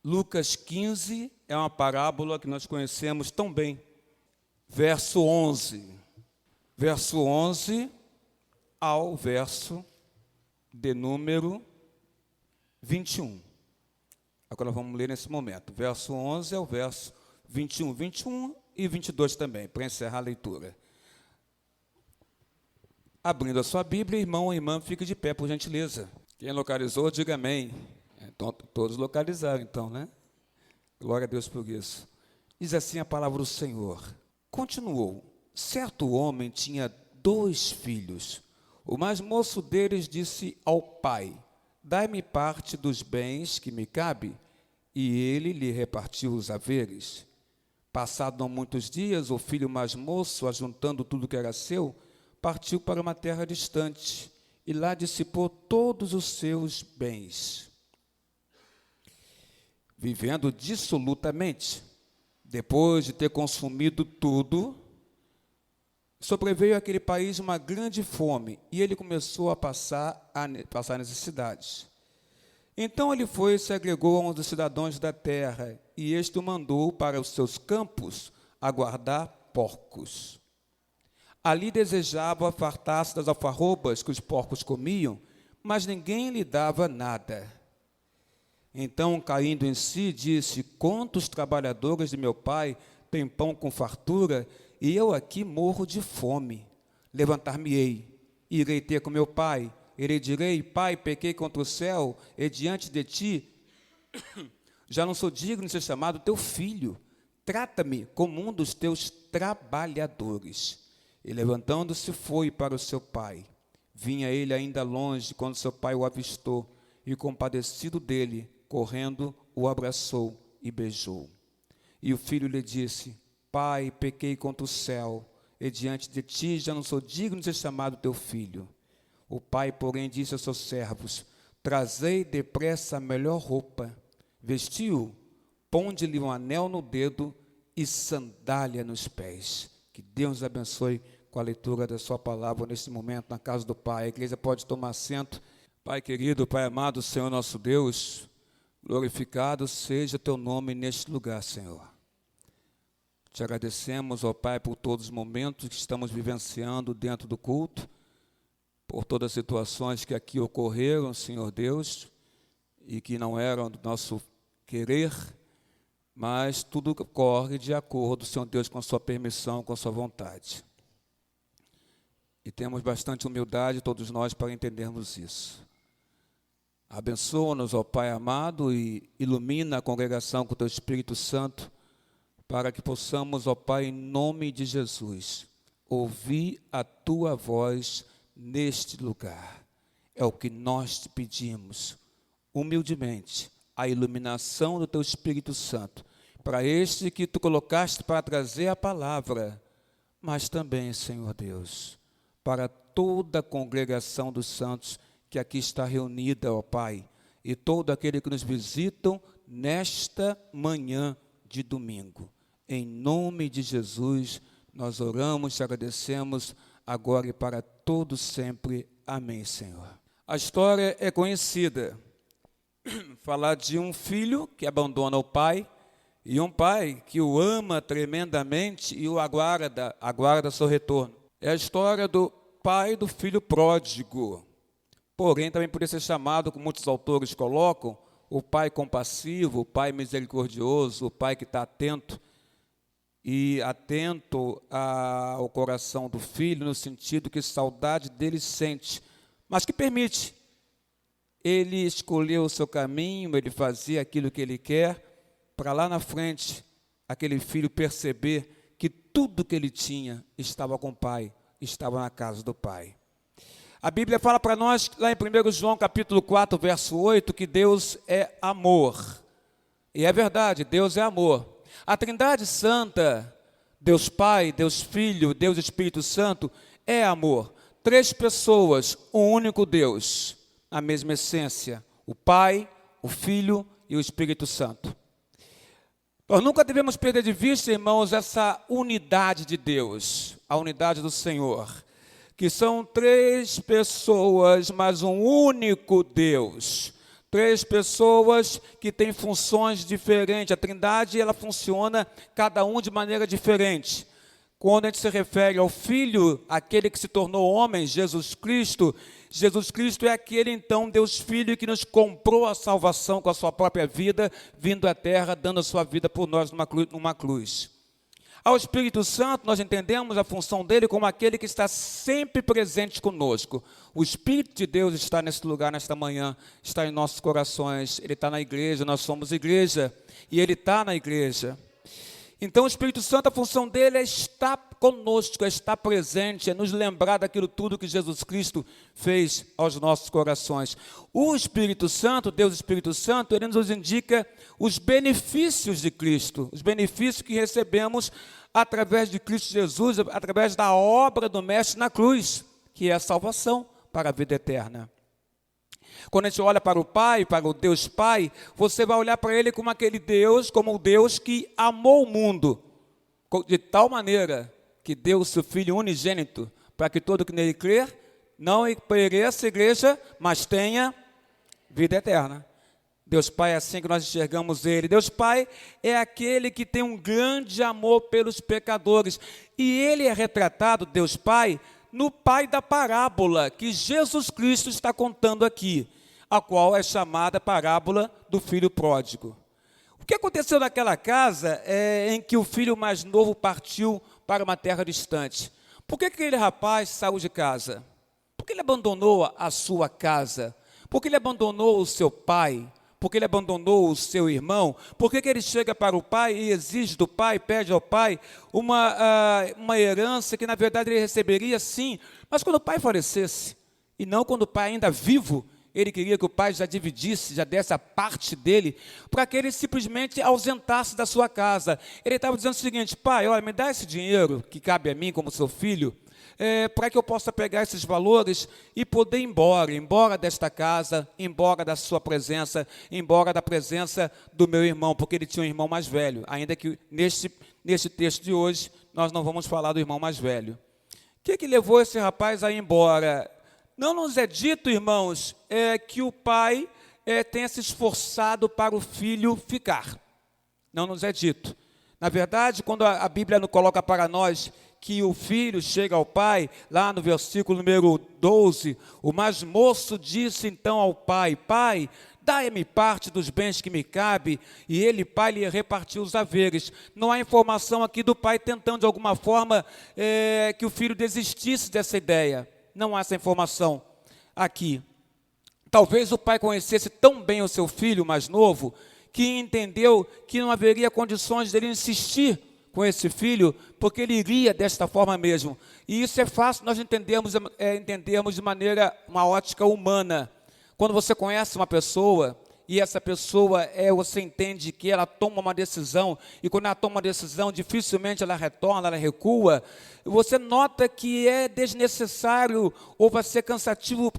Lucas 15 é uma parábola que nós conhecemos tão bem. Verso 11 ao verso de número 21. Agora vamos ler nesse momento. Verso 11 ao verso 21 e 22 também, para encerrar a leitura. Abrindo a sua Bíblia, irmão ou irmã, fique de pé, por gentileza. Quem localizou, diga amém. Então, todos localizaram, então, né? Glória a Deus por isso. Diz assim a palavra do Senhor. Continuou. Certo homem tinha 2 filhos. O mais moço deles disse ao pai: dai-me parte dos bens que me cabe. E ele lhe repartiu os haveres. Passado não muitos dias, o filho mais moço, ajuntando tudo que era seu, partiu para uma terra distante e lá dissipou todos os seus bens. Vivendo dissolutamente, depois de ter consumido tudo, sobreveio àquele país uma grande fome e ele começou a passar necessidades. Então ele foi e se agregou a um dos cidadãos da terra e este o mandou para os seus campos a guardar porcos. Ali desejava fartar-se das alfarrobas que os porcos comiam, mas ninguém lhe dava nada. Então, caindo em si, disse: quantos trabalhadores de meu pai têm pão com fartura, e eu aqui morro de fome. Levantar-me-ei, irei ter com meu pai, e lhe direi: pai, pequei contra o céu, e diante de ti, já não sou digno de ser chamado teu filho. Trata-me como um dos teus trabalhadores. E levantando-se foi para o seu pai. Vinha ele ainda longe, quando seu pai o avistou, e compadecido dele, correndo, o abraçou e beijou. E o filho lhe disse: pai, pequei contra o céu, e diante de ti já não sou digno de ser chamado teu filho. O pai, porém, disse aos seus servos: trazei depressa a melhor roupa, vestiu-o, ponde-lhe um anel no dedo e sandália nos pés. Que Deus nos abençoe com a leitura da sua palavra nesse momento na casa do Pai. A igreja pode tomar assento. Pai querido, Pai amado, Senhor nosso Deus, glorificado seja teu nome neste lugar, Senhor. Te agradecemos, ó Pai, por todos os momentos que estamos vivenciando dentro do culto, por todas as situações que aqui ocorreram, Senhor Deus, e que não eram do nosso querer, mas tudo corre de acordo, Senhor Deus, com a sua permissão, com a sua vontade. E temos bastante humildade, todos nós, para entendermos isso. Abençoa-nos, ó Pai amado, e ilumina a congregação com o teu Espírito Santo, para que possamos, ó Pai, em nome de Jesus, ouvir a tua voz neste lugar. É o que nós te pedimos, humildemente, a iluminação do teu Espírito Santo, para este que tu colocaste para trazer a palavra, mas também, Senhor Deus, para toda a congregação dos santos que aqui está reunida, ó Pai, e todo aquele que nos visitam nesta manhã de domingo. Em nome de Jesus, nós oramos, te agradecemos, agora e para todos sempre. Amém, Senhor. A história é conhecida. Falar de um filho que abandona o pai e um pai que o ama tremendamente e o aguarda seu retorno. É a história do pai do filho pródigo. Porém, também poderia ser chamado, como muitos autores colocam, o pai compassivo, o pai misericordioso, o pai que está atento ao coração do filho, no sentido que saudade dele sente, mas que permite ele escolher o seu caminho, ele fazia aquilo que ele quer, para lá na frente, aquele filho perceber que tudo que ele tinha estava com o pai, estava na casa do pai. A Bíblia fala para nós, lá em 1 João capítulo 4, verso 8, que Deus é amor. E é verdade, Deus é amor. A Trindade Santa, Deus Pai, Deus Filho, Deus Espírito Santo, é amor. 3 pessoas, um único Deus, a mesma essência, o Pai, o Filho e o Espírito Santo. Nós nunca devemos perder de vista, irmãos, essa unidade de Deus, a unidade do Senhor, que são 3 pessoas, mas um único Deus. Três pessoas que têm funções diferentes. A Trindade, ela funciona cada um de maneira diferente. Quando a gente se refere ao Filho, aquele que se tornou homem, Jesus Cristo é aquele, então, Deus Filho, que nos comprou a salvação com a sua própria vida, vindo à terra, dando a sua vida por nós numa cruz. Ao Espírito Santo, nós entendemos a função dele como aquele que está sempre presente conosco. O Espírito de Deus está nesse lugar, nesta manhã, está em nossos corações. Ele está na igreja, nós somos igreja, e ele está na igreja. Então, o Espírito Santo, a função dele é estar conosco, é estar presente, é nos lembrar daquilo tudo que Jesus Cristo fez aos nossos corações. O Espírito Santo, Deus Espírito Santo, ele nos indica os benefícios de Cristo, os benefícios que recebemos através de Cristo Jesus, através da obra do Mestre na cruz, que é a salvação para a vida eterna. Quando a gente olha para o Pai, para o Deus Pai, você vai olhar para Ele como aquele Deus, como o Deus que amou o mundo, de tal maneira que deu o seu Filho unigênito, para que todo que nele crer, não pereça, igreja, mas tenha vida eterna. Deus Pai é assim que nós enxergamos Ele. Deus Pai é aquele que tem um grande amor pelos pecadores. E Ele é retratado, Deus Pai, no pai da parábola que Jesus Cristo está contando aqui, a qual é chamada parábola do filho pródigo. O que aconteceu naquela casa em que o filho mais novo partiu para uma terra distante? Por que aquele rapaz saiu de casa? Por que ele abandonou a sua casa? Por que ele abandonou o seu pai? Por que ele abandonou o seu irmão? Por que ele chega para o pai e exige do pai, pede ao pai uma herança que na verdade ele receberia sim, mas quando o pai falecesse, e não quando o pai ainda vivo, ele queria que o pai já dividisse, já desse a parte dele, para que ele simplesmente ausentasse da sua casa. Ele estava dizendo o seguinte: pai, olha, me dá esse dinheiro que cabe a mim como seu filho, para que eu possa pegar esses valores e poder ir embora desta casa, embora da sua presença, embora da presença do meu irmão, porque ele tinha um irmão mais velho, ainda que neste texto de hoje, nós não vamos falar do irmão mais velho. O que levou esse rapaz a ir embora? Não nos é dito, irmãos, que o pai tenha se esforçado para o filho ficar. Não nos é dito. Na verdade, quando a Bíblia nos coloca para nós que o filho chega ao pai, lá no versículo número 12, o mais moço disse então ao pai: pai, dai-me parte dos bens que me cabe, e ele, pai, lhe repartiu os haveres. Não há informação aqui do pai tentando de alguma forma que o filho desistisse dessa ideia. Não há essa informação aqui. Talvez o pai conhecesse tão bem o seu filho mais novo, que entendeu que não haveria condições dele insistir com esse filho, porque ele iria desta forma mesmo. E isso é fácil nós entendermos de maneira, uma ótica humana. Quando você conhece uma pessoa, e essa pessoa, você entende que ela toma uma decisão, e quando ela toma uma decisão, dificilmente ela retorna, ela recua, você nota que é desnecessário, ou vai ser cansativo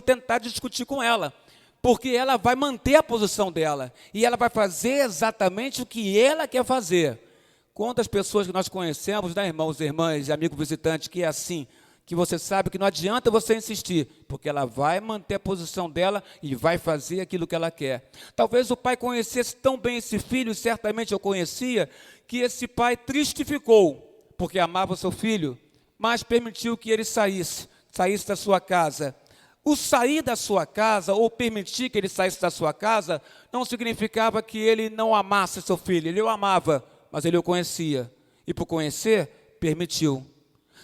tentar discutir com ela, porque ela vai manter a posição dela, e ela vai fazer exatamente o que ela quer fazer. Quantas pessoas que nós conhecemos, né, irmãos e irmãs, amigo visitante, que é assim, que você sabe que não adianta você insistir, porque ela vai manter a posição dela e vai fazer aquilo que ela quer. Talvez o pai conhecesse tão bem esse filho, certamente eu conhecia, que esse pai tristificou, porque amava o seu filho, mas permitiu que ele saísse da sua casa. O sair da sua casa, ou permitir que ele saísse da sua casa, não significava que ele não amasse seu filho. Ele o amava, mas ele o conhecia, e por conhecer, permitiu.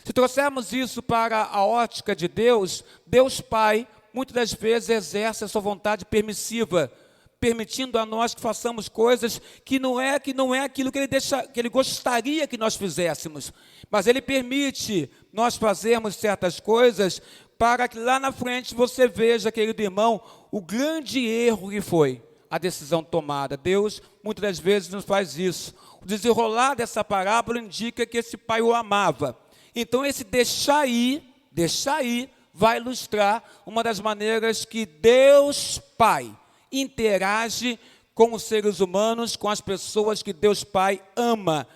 Se trouxermos isso para a ótica de Deus, Deus Pai, muitas das vezes exerce a sua vontade permissiva, permitindo a nós que façamos coisas que não é aquilo que ele gostaria que nós fizéssemos, mas Ele permite nós fazermos certas coisas para que lá na frente você veja, querido irmão, o grande erro que foi a decisão tomada. Deus, muitas das vezes, nos faz isso. O desenrolar dessa parábola indica que esse pai o amava. Então, esse deixar ir, vai ilustrar uma das maneiras que Deus Pai interage com os seres humanos, com as pessoas que Deus Pai ama.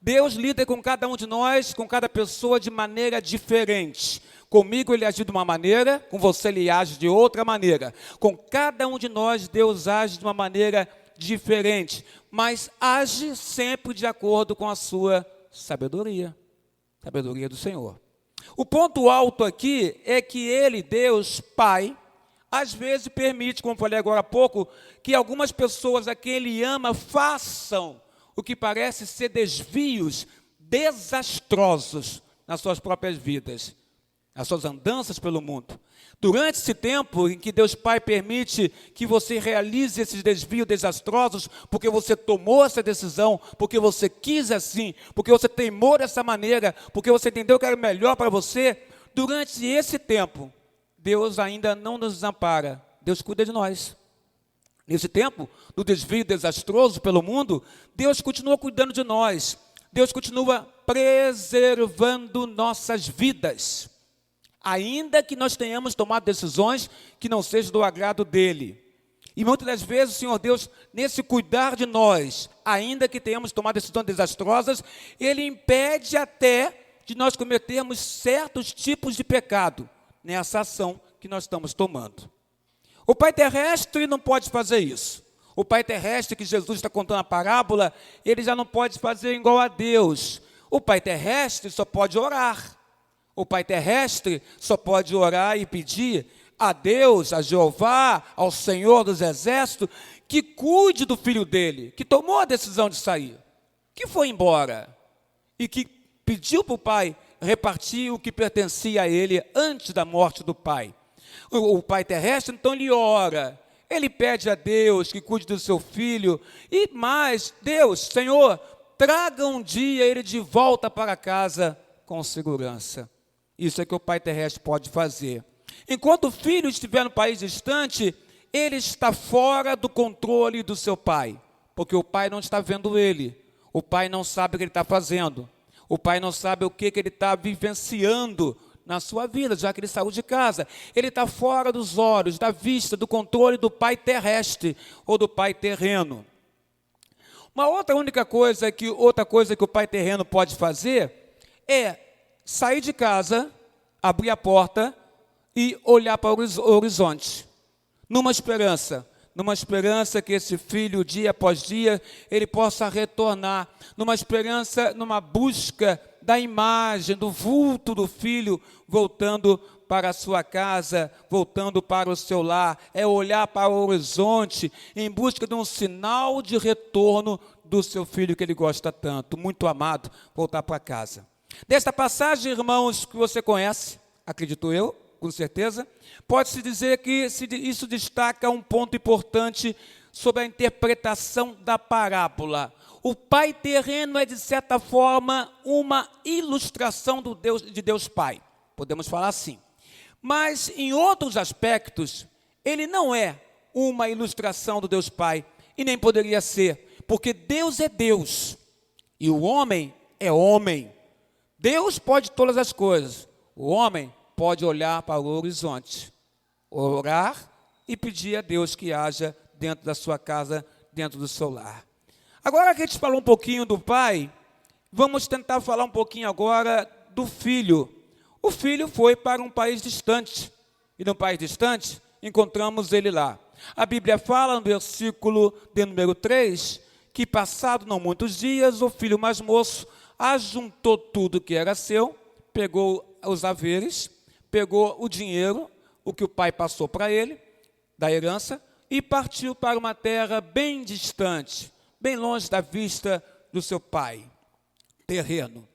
Deus lida com cada um de nós, com cada pessoa de maneira diferente. Comigo ele agiu de uma maneira, com você ele age de outra maneira. Com cada um de nós, Deus age de uma maneira diferente, mas age sempre de acordo com a sua sabedoria, sabedoria do Senhor. O ponto alto aqui é que ele, Deus Pai, às vezes permite, como falei agora há pouco, que algumas pessoas a quem ele ama façam o que parece ser desvios desastrosos nas suas próprias vidas, nas suas andanças pelo mundo. Durante esse tempo em que Deus Pai permite que você realize esses desvios desastrosos, porque você tomou essa decisão, porque você quis assim, porque você teimou dessa maneira, porque você entendeu que era melhor para você, durante esse tempo, Deus ainda não nos desampara, Deus cuida de nós. Nesse tempo do desvio desastroso pelo mundo, Deus continua cuidando de nós, Deus continua preservando nossas vidas, ainda que nós tenhamos tomado decisões que não sejam do agrado dEle. E muitas das vezes o Senhor Deus, nesse cuidar de nós, ainda que tenhamos tomado decisões desastrosas, Ele impede até de nós cometermos certos tipos de pecado nessa ação que nós estamos tomando. O pai terrestre não pode fazer isso. O pai terrestre que Jesus está contando a parábola, ele já não pode fazer igual a Deus. O pai terrestre só pode orar. O pai terrestre só pode orar e pedir a Deus, a Jeová, ao Senhor dos Exércitos, que cuide do filho dele, que tomou a decisão de sair, que foi embora e que pediu para o pai repartir o que pertencia a ele antes da morte do pai. O pai terrestre, então, ele ora, ele pede a Deus que cuide do seu filho, e mais, Deus, Senhor, traga um dia ele de volta para casa com segurança. Isso é que o pai terrestre pode fazer. Enquanto o filho estiver no país distante, ele está fora do controle do seu pai, porque o pai não está vendo ele, o pai não sabe o que ele está fazendo, o pai não sabe o que ele está vivenciando na sua vida, já que ele saiu de casa. Ele está fora dos olhos, da vista, do controle do pai terrestre ou do pai terreno. Outra coisa que o pai terreno pode fazer é sair de casa, abrir a porta e olhar para o horizonte, numa esperança que esse filho, dia após dia, ele possa retornar, numa esperança, numa busca da imagem, do vulto do filho, voltando para a sua casa, voltando para o seu lar, é olhar para o horizonte, em busca de um sinal de retorno do seu filho que ele gosta tanto, muito amado, voltar para casa. Desta passagem, irmãos, que você conhece, acredito eu, com certeza, pode-se dizer que isso destaca um ponto importante sobre a interpretação da parábola. O pai terreno é, de certa forma, uma ilustração de Deus Pai, podemos falar assim. Mas, em outros aspectos, ele não é uma ilustração do Deus Pai, e nem poderia ser, porque Deus é Deus, e o homem é homem. Deus pode todas as coisas, o homem pode olhar para o horizonte, orar e pedir a Deus que haja dentro da sua casa, dentro do seu lar. Agora que a gente falou um pouquinho do pai, vamos tentar falar um pouquinho agora do filho. O filho foi para um país distante, e no país distante encontramos ele lá. A Bíblia fala no versículo de número 3, que passado não muitos dias, o filho mais moço ajuntou tudo que era seu, pegou os haveres, pegou o dinheiro, o que o pai passou para ele, da herança, e partiu para uma terra bem distante, bem longe da vista do seu pai, terreno.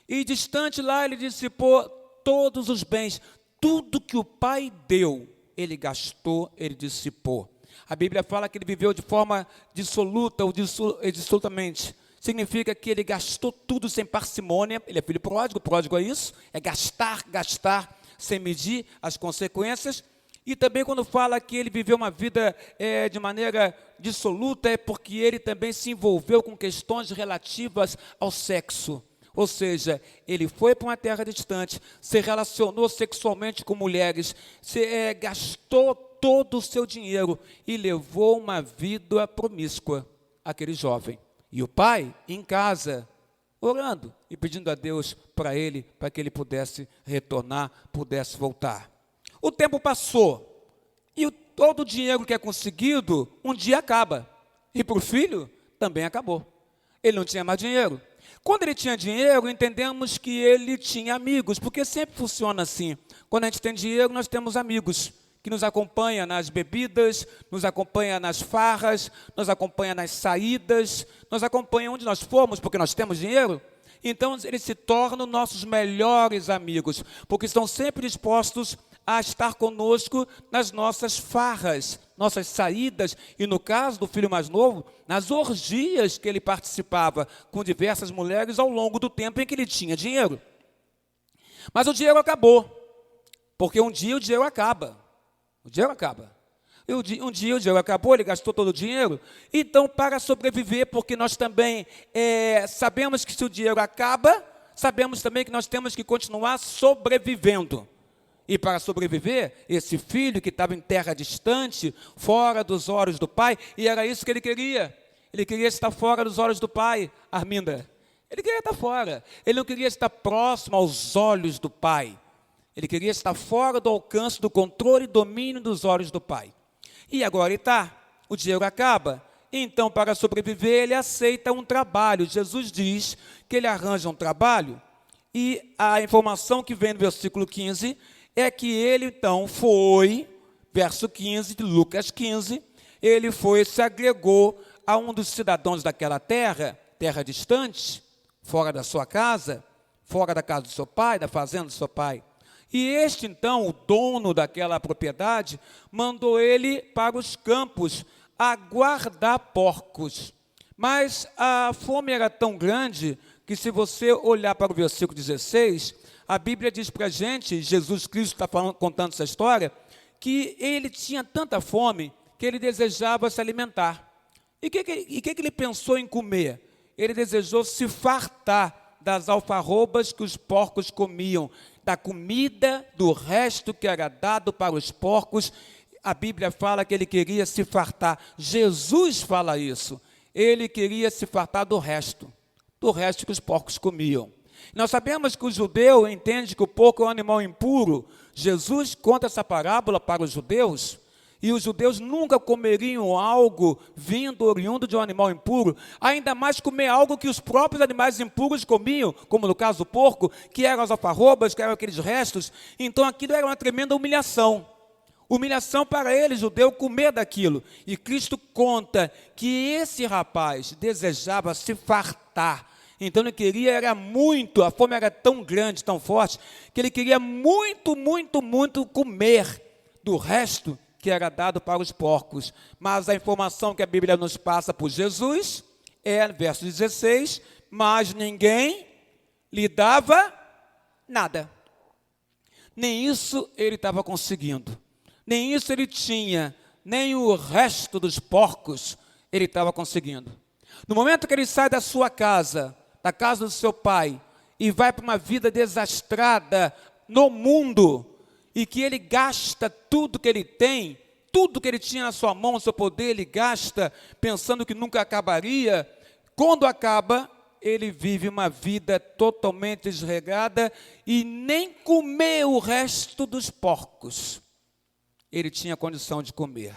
E distante lá ele dissipou todos os bens, tudo que o pai deu, ele gastou, ele dissipou. A Bíblia fala que ele viveu de forma dissoluta ou dissolutamente. Significa que ele gastou tudo sem parcimônia. Ele é filho pródigo, pródigo é isso, é gastar, sem medir as consequências. E também quando fala que ele viveu uma vida de maneira dissoluta, é porque ele também se envolveu com questões relativas ao sexo. Ou seja, ele foi para uma terra distante, se relacionou sexualmente com mulheres, gastou todo o seu dinheiro e levou uma vida promíscua, aquele jovem. E o pai, em casa, orando e pedindo a Deus para que ele pudesse retornar, pudesse voltar. O tempo passou e todo o dinheiro que é conseguido, um dia acaba. E para o filho, também acabou. Ele não tinha mais dinheiro. Quando ele tinha dinheiro, entendemos que ele tinha amigos, porque sempre funciona assim. Quando a gente tem dinheiro, nós temos amigos que nos acompanham nas bebidas, nos acompanham nas farras, nos acompanham nas saídas, nos acompanham onde nós formos, porque nós temos dinheiro. Então, eles se tornam nossos melhores amigos, porque estão sempre dispostos a estar conosco nas nossas farras, nossas saídas, e no caso do filho mais novo, nas orgias que ele participava com diversas mulheres ao longo do tempo em que ele tinha dinheiro. Mas o dinheiro acabou, porque um dia o dinheiro acaba. O dinheiro acaba. Um dia o dinheiro acabou, ele gastou todo o dinheiro. Então, para sobreviver, porque nós também sabemos que se o dinheiro acaba, sabemos também que nós temos que continuar sobrevivendo. E para sobreviver, esse filho que estava em terra distante, fora dos olhos do pai, e era isso que ele queria. Ele queria estar fora dos olhos do pai, Arminda. Ele queria estar fora. Ele não queria estar próximo aos olhos do pai. Ele queria estar fora do alcance, do controle e domínio dos olhos do pai. E agora está, o dinheiro acaba. Então, para sobreviver, ele aceita um trabalho. Jesus diz que ele arranja um trabalho. E a informação que vem no versículo 15 é que ele, então, foi, verso 15 de Lucas 15, ele foi, se agregou a um dos cidadãos daquela terra, terra distante, fora da sua casa, fora da casa do seu pai, da fazenda do seu pai. E este, então, o dono daquela propriedade, mandou ele para os campos a guardar porcos. Mas a fome era tão grande que, se você olhar para o versículo 16, a Bíblia diz para a gente, Jesus Cristo está contando essa história, que ele tinha tanta fome que ele desejava se alimentar. E o que ele pensou em comer? Ele desejou se fartar das alfarrobas que os porcos comiam, da comida, do resto que era dado para os porcos. A Bíblia fala que ele queria se fartar. Jesus fala isso. Ele queria se fartar do resto que os porcos comiam. Nós sabemos que o judeu entende que o porco é um animal impuro. Jesus conta essa parábola para os judeus, e os judeus nunca comeriam algo oriundo de um animal impuro, ainda mais comer algo que os próprios animais impuros comiam, como no caso do porco, que eram as alfarrobas, que eram aqueles restos. Então aquilo era uma tremenda humilhação. Humilhação para ele, judeu, comer daquilo. E Cristo conta que esse rapaz desejava se fartar. Então ele queria, era muito, a fome era tão grande, tão forte, que ele queria muito, muito, muito comer do resto que era dado para os porcos. Mas a informação que a Bíblia nos passa por Jesus é, verso 16, mas ninguém lhe dava nada. Nem isso ele estava conseguindo, nem isso ele tinha, nem o resto dos porcos ele estava conseguindo. No momento que ele sai da sua casa, da casa do seu pai, e vai para uma vida desastrada no mundo, e que ele gasta tudo que ele tem, tudo que ele tinha na sua mão, no seu poder, ele gasta, pensando que nunca acabaria. Quando acaba, ele vive uma vida totalmente desregrada, e nem comer o resto dos porcos ele tinha condição de comer.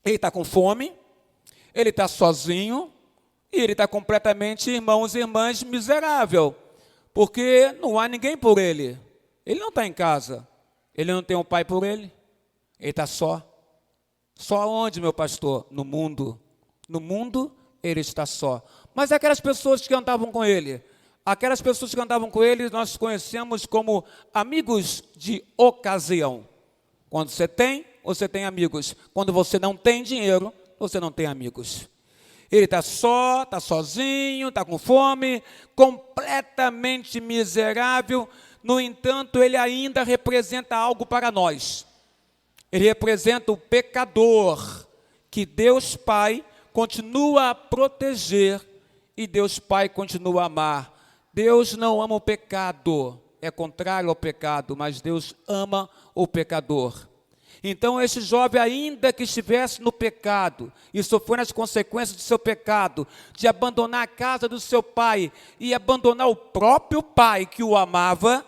Ele está com fome, ele está sozinho, e ele está completamente, irmãos e irmãs, miserável, porque não há ninguém por ele. Ele não está em casa, ele não tem um pai por ele, ele está só. Só onde, meu pastor? No mundo. No mundo, ele está só. Mas aquelas pessoas que andavam com ele, nós conhecemos como amigos de ocasião. Quando você tem amigos. Quando você não tem dinheiro, você não tem amigos. Ele está só, está sozinho, está com fome, completamente miserável. No entanto, ele ainda representa algo para nós. Ele representa o pecador, que Deus Pai continua a proteger e Deus Pai continua a amar. Deus não ama o pecado, é contrário ao pecado, mas Deus ama o pecador. Então, este jovem, ainda que estivesse no pecado e sofrendo as consequências do seu pecado, de abandonar a casa do seu pai e abandonar o próprio pai que o amava,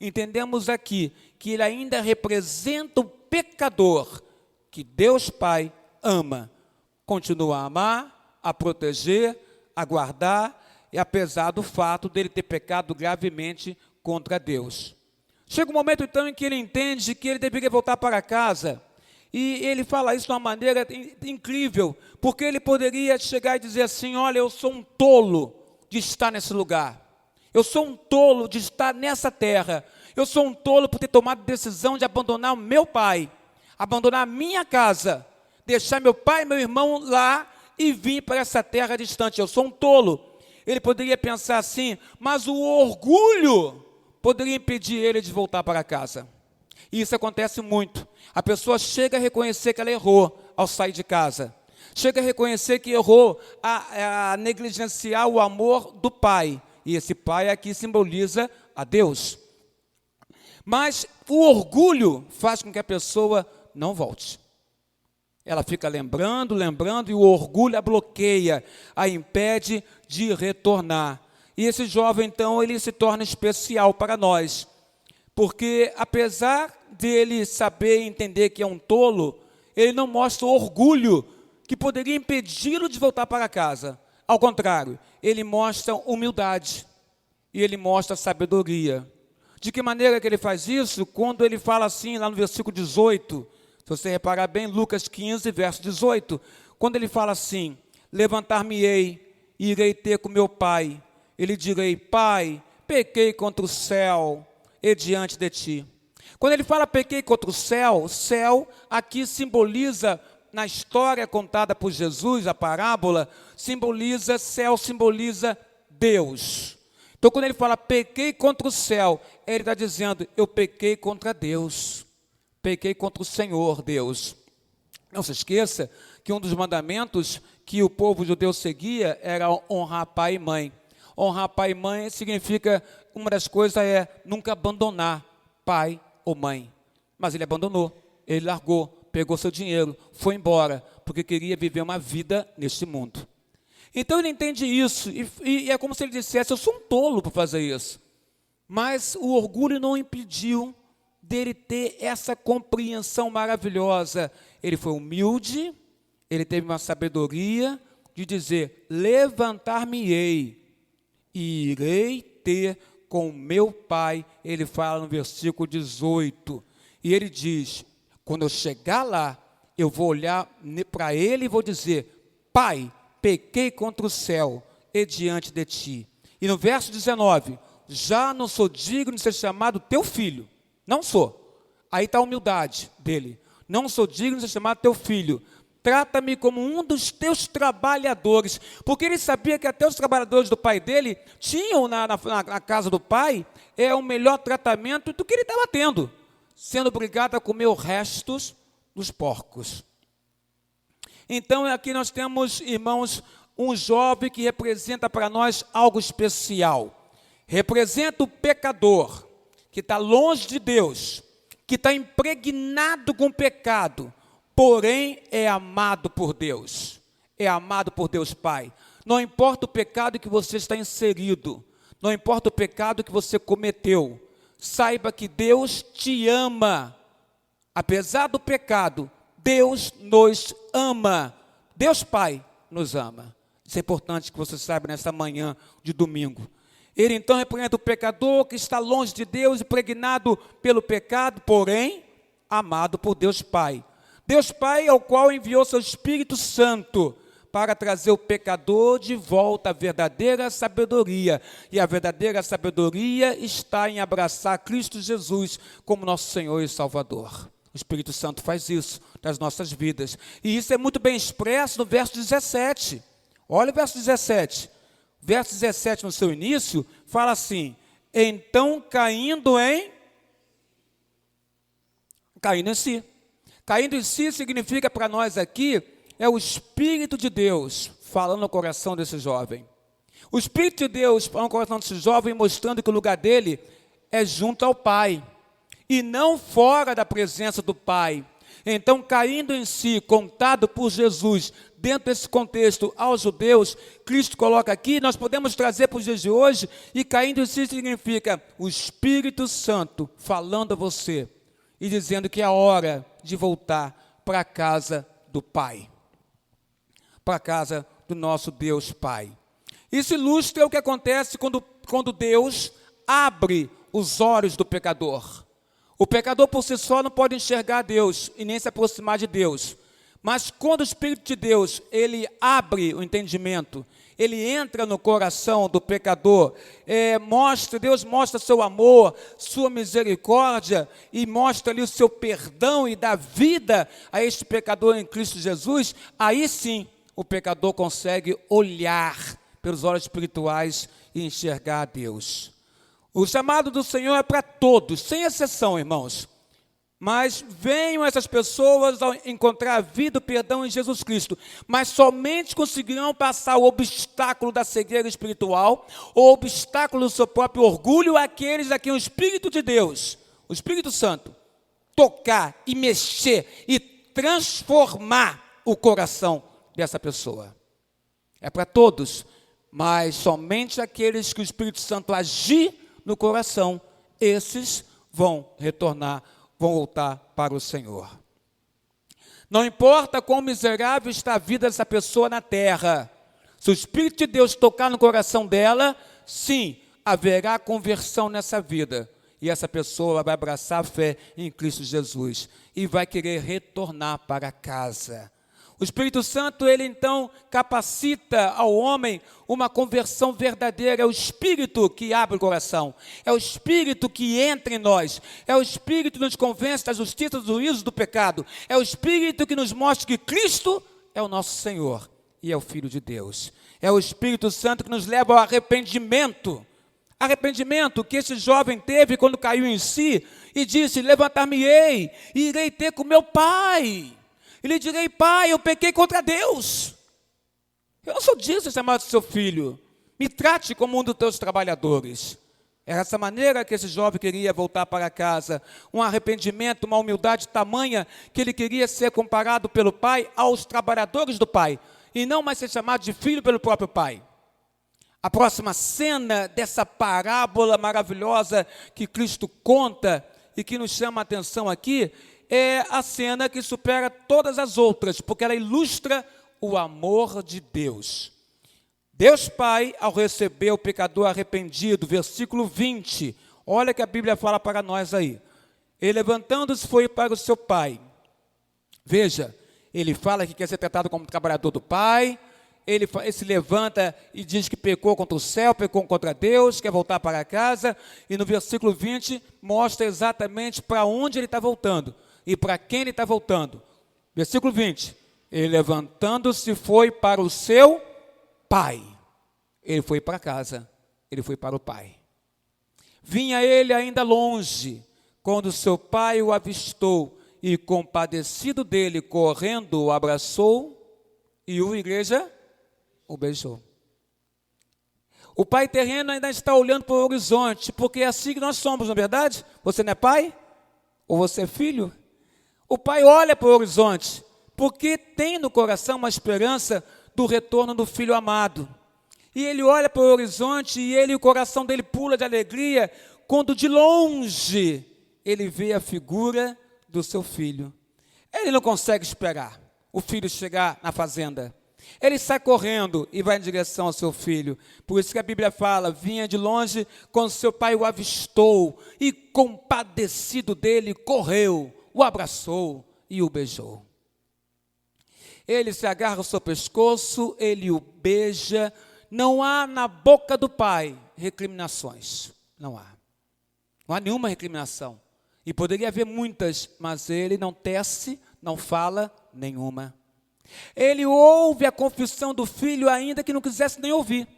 entendemos aqui que ele ainda representa o pecador que Deus Pai ama, continua a amar, a proteger, a guardar, e apesar do fato dele ter pecado gravemente contra Deus. Chega um momento, então, em que ele entende que ele deveria voltar para casa, e ele fala isso de uma maneira incrível, porque ele poderia chegar e dizer assim: olha, eu sou um tolo de estar nesse lugar, eu sou um tolo de estar nessa terra, eu sou um tolo por ter tomado a decisão de abandonar o meu pai, abandonar a minha casa, deixar meu pai e meu irmão lá e vir para essa terra distante, eu sou um tolo. Ele poderia pensar assim, mas o orgulho poderia impedir ele de voltar para casa. E isso acontece muito. A pessoa chega a reconhecer que ela errou ao sair de casa. Chega a reconhecer que errou a negligenciar o amor do pai. E esse pai aqui simboliza a Deus. Mas o orgulho faz com que a pessoa não volte. Ela fica lembrando, e o orgulho a bloqueia, a impede de retornar. E esse jovem, então, ele se torna especial para nós, porque apesar dele saber e entender que é um tolo, ele não mostra o orgulho que poderia impedi-lo de voltar para casa. Ao contrário, ele mostra humildade e ele mostra sabedoria. De que maneira que ele faz isso? Quando ele fala assim, lá no versículo 18, se você reparar bem, Lucas 15, verso 18, quando ele fala assim: levantar-me-ei e irei ter com meu pai, ele direi: pai, pequei contra o céu e diante de ti. Quando ele fala pequei contra o céu aqui simboliza, na história contada por Jesus, a parábola, céu simboliza Deus. Então, quando ele fala pequei contra o céu, ele está dizendo: eu pequei contra Deus, pequei contra o Senhor Deus. Não se esqueça que um dos mandamentos que o povo judeu seguia era honrar pai e mãe. Honrar pai e mãe significa, uma das coisas é nunca abandonar pai ou mãe. Mas ele abandonou, ele largou, pegou seu dinheiro, foi embora, porque queria viver uma vida neste mundo. Então ele entende isso, e é como se ele dissesse: eu sou um tolo por fazer isso. Mas o orgulho não impediu dele ter essa compreensão maravilhosa. Ele foi humilde, ele teve uma sabedoria de dizer: levantar-me-ei e irei ter com meu pai. Ele fala no versículo 18, e ele diz: quando eu chegar lá, eu vou olhar para ele e vou dizer: pai, pequei contra o céu e diante de ti. E no verso 19, já não sou digno de ser chamado teu filho. Não sou. Aí está a humildade dele. Não sou digno de ser chamado teu filho. Trata-me como um dos teus trabalhadores. Porque ele sabia que até os trabalhadores do pai dele tinham na casa do pai o melhor tratamento do que ele estava tendo, sendo obrigado a comer os restos dos porcos. Então aqui nós temos, irmãos, um jovem que representa para nós algo especial. Representa o pecador, que está longe de Deus, que está impregnado com o pecado, porém é amado por Deus, é amado por Deus Pai. Não importa o pecado que você está inserido, não importa o pecado que você cometeu, saiba que Deus te ama. Apesar do pecado, Deus nos ama, Deus Pai nos ama. Isso é importante que você saiba nesta manhã de domingo. Ele então representa o pecador que está longe de Deus, impregnado pelo pecado, porém amado por Deus Pai. Deus Pai ao qual enviou seu Espírito Santo para trazer o pecador de volta à verdadeira sabedoria. E a verdadeira sabedoria está em abraçar Cristo Jesus como nosso Senhor e Salvador. O Espírito Santo faz isso nas nossas vidas. E isso é muito bem expresso no verso 17. Olha o verso 17. Verso 17, no seu início, fala assim: então caindo em si. Caindo em si significa para nós aqui, é o Espírito de Deus falando no coração desse jovem. O Espírito de Deus falando no coração desse jovem, mostrando que o lugar dele é junto ao Pai, e não fora da presença do Pai. Então, caindo em si, contado por Jesus, dentro desse contexto aos judeus, Cristo coloca aqui, nós podemos trazer para os dias de hoje, e caindo em si significa o Espírito Santo falando a você e dizendo que é a hora de voltar para a casa do Pai, para a casa do nosso Deus Pai. Isso ilustra o que acontece quando Deus abre os olhos do pecador. O pecador por si só não pode enxergar Deus e nem se aproximar de Deus. Mas quando o Espírito de Deus, ele abre o entendimento, ele entra no coração do pecador, Deus mostra seu amor, sua misericórdia, e mostra ali o seu perdão e dá vida a este pecador em Cristo Jesus, aí sim o pecador consegue olhar pelos olhos espirituais e enxergar a Deus. O chamado do Senhor é para todos, sem exceção, irmãos. Mas venham essas pessoas a encontrar a vida e o perdão em Jesus Cristo. Mas somente conseguirão passar o obstáculo da cegueira espiritual, o obstáculo do seu próprio orgulho, aqueles a quem o Espírito de Deus, o Espírito Santo, tocar e mexer e transformar o coração dessa pessoa. É para todos, mas somente aqueles que o Espírito Santo agir no coração, esses vão retornar, vão voltar para o Senhor. Não importa quão miserável está a vida dessa pessoa na terra, se o Espírito de Deus tocar no coração dela, sim, haverá conversão nessa vida. E essa pessoa vai abraçar a fé em Cristo Jesus e vai querer retornar para casa. O Espírito Santo, ele então capacita ao homem uma conversão verdadeira. É o Espírito que abre o coração, é o Espírito que entra em nós, é o Espírito que nos convence da justiça, do juízo, do pecado, é o Espírito que nos mostra que Cristo é o nosso Senhor e é o Filho de Deus. É o Espírito Santo que nos leva ao arrependimento. Arrependimento que esse jovem teve quando caiu em si e disse: levantar-me-ei e irei ter com meu pai. E lhe direi: pai, eu pequei contra Deus. Eu não sou disso chamado seu filho. Me trate como um dos teus trabalhadores. Era essa maneira que esse jovem queria voltar para casa. Um arrependimento, uma humildade tamanha que ele queria ser comparado pelo pai aos trabalhadores do pai. E não mais ser chamado de filho pelo próprio pai. A próxima cena dessa parábola maravilhosa que Cristo conta e que nos chama a atenção aqui é a cena que supera todas as outras, porque ela ilustra o amor de Deus. Deus Pai, ao receber o pecador arrependido, versículo 20, olha que a Bíblia fala para nós aí. Ele, levantando-se, foi para o seu pai. Veja, ele fala que quer ser tratado como trabalhador do pai. Ele se levanta e diz que pecou contra o céu, pecou contra Deus, quer voltar para casa. E no versículo 20 mostra exatamente para onde ele está voltando e para quem ele está voltando. Versículo 20, ele levantando-se foi para o seu pai. Ele foi para casa, ele foi para o pai. Vinha ele ainda longe, quando seu pai o avistou e, compadecido dele, correndo, o abraçou e o beijou. O pai terreno ainda está olhando para o horizonte, porque é assim que nós somos, não é verdade? Você não é pai? Ou você é filho? O pai olha para o horizonte, porque tem no coração uma esperança do retorno do filho amado. E ele olha para o horizonte e o coração dele pula de alegria, quando de longe ele vê a figura do seu filho. Ele não consegue esperar o filho chegar na fazenda. Ele sai correndo e vai em direção ao seu filho. Por isso que a Bíblia fala: vinha de longe quando seu pai o avistou e, compadecido dele, correu, o abraçou e o beijou. Ele se agarra ao seu pescoço, ele o beija. Não há na boca do pai recriminações. Não há. Não há nenhuma recriminação. E poderia haver muitas, mas ele não tece, não fala nenhuma. Ele ouve a confissão do filho, ainda que não quisesse nem ouvir.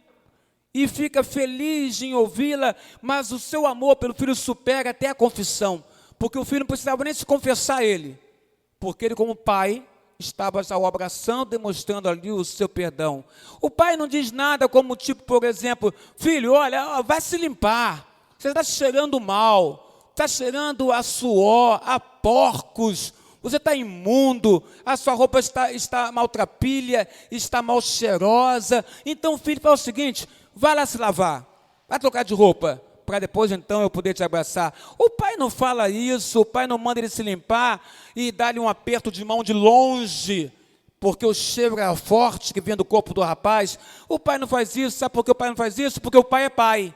E fica feliz em ouvi-la, mas o seu amor pelo filho supera até a confissão. Porque o filho não precisava nem se confessar a ele. Porque ele, como pai, estava já o abraçando, demonstrando ali o seu perdão. O pai não diz nada como tipo, por exemplo: filho, olha, vai se limpar. Você está cheirando mal. Está cheirando a suor, a porcos. Você está imundo, a sua roupa está maltrapilha, está mal cheirosa. Então o filho fala o seguinte: vai lá se lavar, vai trocar de roupa, para depois então eu poder te abraçar. O pai não fala isso, o pai não manda ele se limpar e dar-lhe um aperto de mão de longe, porque o cheiro era forte que vinha do corpo do rapaz. O pai não faz isso. Sabe por que o pai não faz isso? Porque o pai é pai.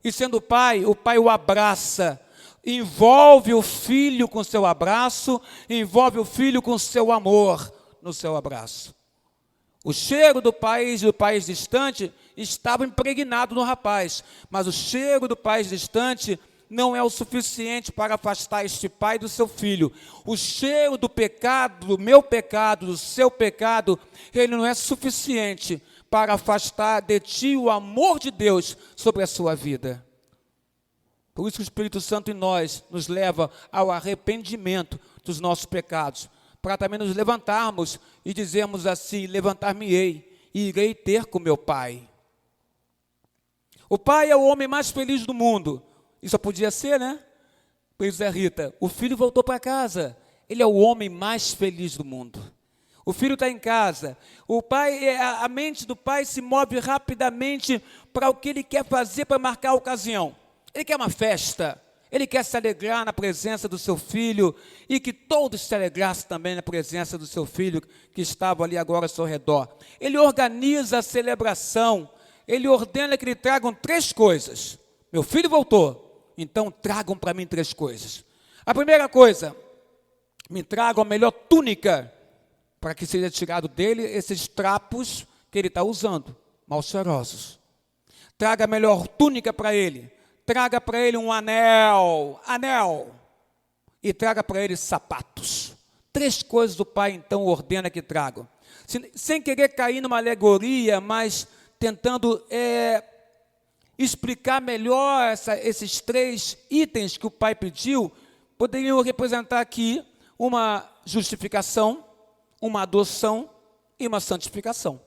E sendo pai, o pai o abraça, envolve o filho com seu abraço, envolve o filho com seu amor no seu abraço. O cheiro do país distante estava impregnado no rapaz, mas o cheiro do país distante não é o suficiente para afastar este pai do seu filho. O cheiro do pecado, do meu pecado, do seu pecado, ele não é suficiente para afastar de ti o amor de Deus sobre a sua vida. Por isso que o Espírito Santo em nós nos leva ao arrependimento dos nossos pecados, para também nos levantarmos e dizermos assim: levantar-me-ei e irei ter com meu pai. O pai é o homem mais feliz do mundo. Isso podia ser, né? Pois é, Rita, o filho voltou para casa. Ele é o homem mais feliz do mundo. O filho está em casa. O pai, a mente do pai se move rapidamente para o que ele quer fazer para marcar a ocasião. Ele quer uma festa. Ele quer se alegrar na presença do seu filho e que todos se alegrassem também na presença do seu filho que estava ali agora ao seu redor. Ele organiza a celebração. Ele ordena que lhe tragam 3 coisas. Meu filho voltou, então tragam para mim 3 coisas. A primeira coisa, me tragam a melhor túnica, para que seja tirado dele esses trapos que ele está usando, mal cheirosos. Traga a melhor túnica para ele. Traga para ele um anel, e traga para ele sapatos. 3 coisas o pai então ordena que tragam. Sem querer cair numa alegoria, mas tentando explicar melhor esses 3 itens que o pai pediu, poderiam representar aqui uma justificação, uma adoção e uma santificação.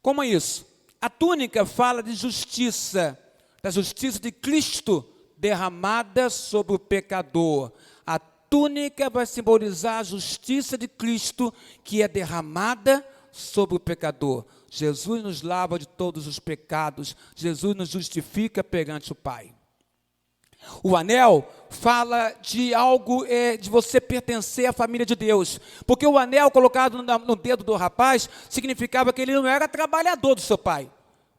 Como é isso? A túnica fala de justiça, da justiça de Cristo derramada sobre o pecador. A túnica vai simbolizar a justiça de Cristo que é derramada sobre o pecador. Jesus nos lava de todos os pecados, Jesus nos justifica perante o Pai. O anel fala de algo, de você pertencer à família de Deus, porque o anel colocado no dedo do rapaz significava que ele não era trabalhador do seu pai,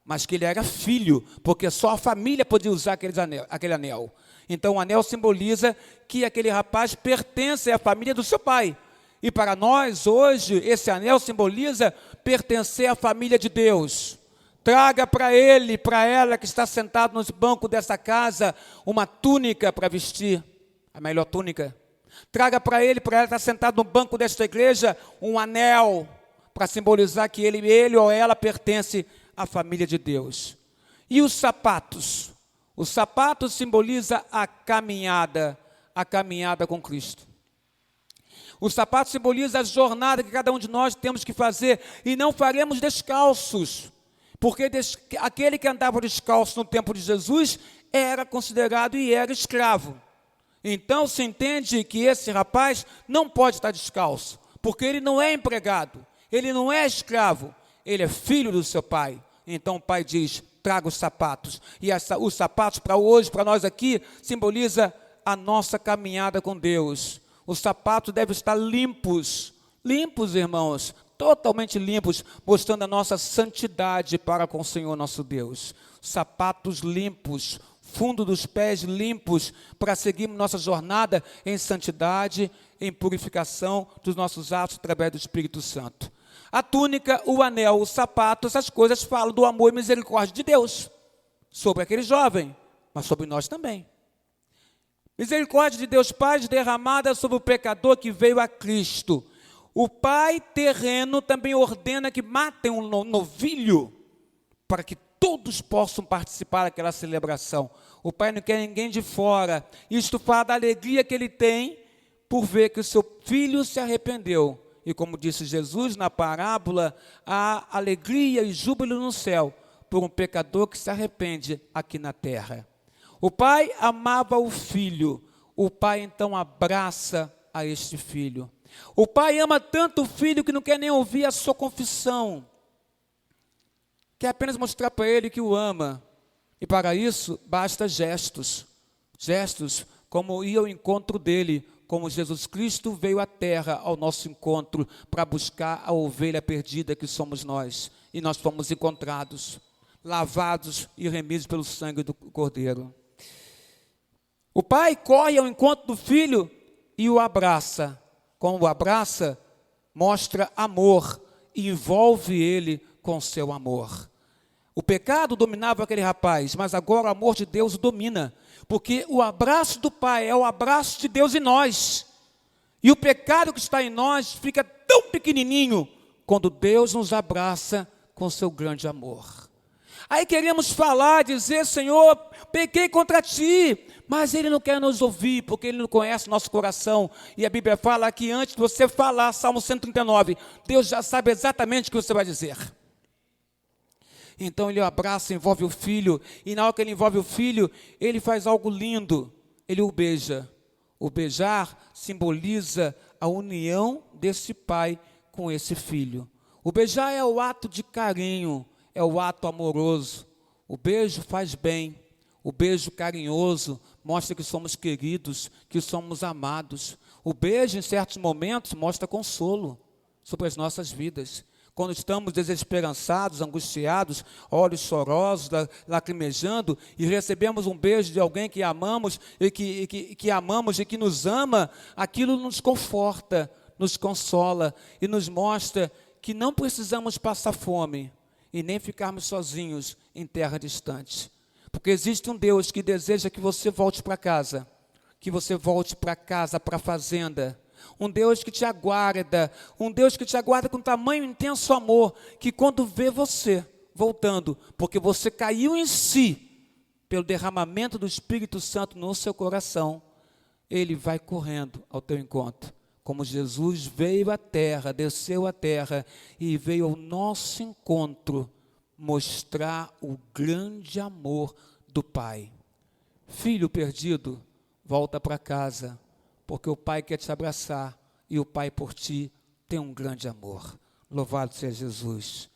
mas que ele era filho, porque só a família podia usar aquele anel. Então o anel simboliza que aquele rapaz pertence à família do seu pai. E para nós, hoje, esse anel simboliza pertencer à família de Deus. Traga para ele, para ela que está sentado no banco dessa casa, uma túnica para vestir, a melhor túnica. Traga para ele, para ela que está sentado no banco desta igreja, um anel, para simbolizar que ele ou ela pertence à família de Deus. E os sapatos? O sapato simboliza a caminhada com Cristo. O sapato simboliza a jornada que cada um de nós temos que fazer, e não faremos descalços, porque aquele que andava descalço no tempo de Jesus era considerado e era escravo. Então se entende que esse rapaz não pode estar descalço, porque ele não é empregado, ele não é escravo, ele é filho do seu pai. Então o pai diz: traga os sapatos. E os sapatos para hoje, para nós aqui, simboliza a nossa caminhada com Deus. Os sapatos devem estar limpos, irmãos, totalmente limpos, mostrando a nossa santidade para com o Senhor nosso Deus. Sapatos limpos, fundo dos pés limpos, para seguirmos nossa jornada em santidade, em purificação dos nossos atos através do Espírito Santo. A túnica, o anel, o sapato, essas coisas falam do amor e misericórdia de Deus, sobre aquele jovem, mas sobre nós também. Misericórdia de Deus Pai derramada sobre o pecador que veio a Cristo. O pai terreno também ordena que matem um novilho, para que todos possam participar daquela celebração. O pai não quer ninguém de fora. Isto fala da alegria que ele tem por ver que o seu filho se arrependeu. E como disse Jesus na parábola, há alegria e júbilo no céu por um pecador que se arrepende aqui na terra. O pai amava o filho. O pai então abraça a este filho. O pai ama tanto o filho que não quer nem ouvir a sua confissão. Quer apenas mostrar para ele que o ama. E para isso, basta gestos. Gestos como ir ao encontro dele, como Jesus Cristo veio à terra ao nosso encontro para buscar a ovelha perdida que somos nós. E nós fomos encontrados, lavados e remidos pelo sangue do Cordeiro. O pai corre ao encontro do filho e o abraça. Quando o abraça, mostra amor e envolve ele com seu amor. O pecado dominava aquele rapaz, mas agora o amor de Deus o domina, porque o abraço do pai é o abraço de Deus em nós. E o pecado que está em nós fica tão pequenininho quando Deus nos abraça com seu grande amor. Aí queremos falar, dizer: Senhor, pequei contra ti, mas Ele não quer nos ouvir, porque Ele não conhece nosso coração. E a Bíblia fala que antes de você falar, Salmo 139, Deus já sabe exatamente o que você vai dizer. Então Ele abraça, envolve o filho, e na hora que Ele envolve o filho, Ele faz algo lindo, Ele o beija. O beijar simboliza a união desse pai com esse filho. O beijar é o ato de carinho, é o ato amoroso. O beijo faz bem, o beijo carinhoso mostra que somos queridos, que somos amados. O beijo, em certos momentos, mostra consolo sobre as nossas vidas. Quando estamos desesperançados, angustiados, olhos chorosos, lacrimejando, e recebemos um beijo de alguém que amamos e que amamos e que nos ama, aquilo nos conforta, nos consola e nos mostra que não precisamos passar fome e nem ficarmos sozinhos em terra distante. Porque existe um Deus que deseja que você volte para casa, que você volte para casa, para a fazenda. Um Deus que te aguarda, um Deus que te aguarda com tamanho intenso amor, que quando vê você voltando, porque você caiu em si, pelo derramamento do Espírito Santo no seu coração, Ele vai correndo ao teu encontro. Como Jesus veio à terra, desceu à terra e veio ao nosso encontro mostrar o grande amor do Pai. Filho perdido, volta para casa, porque o Pai quer te abraçar e o Pai por ti tem um grande amor. Louvado seja Jesus.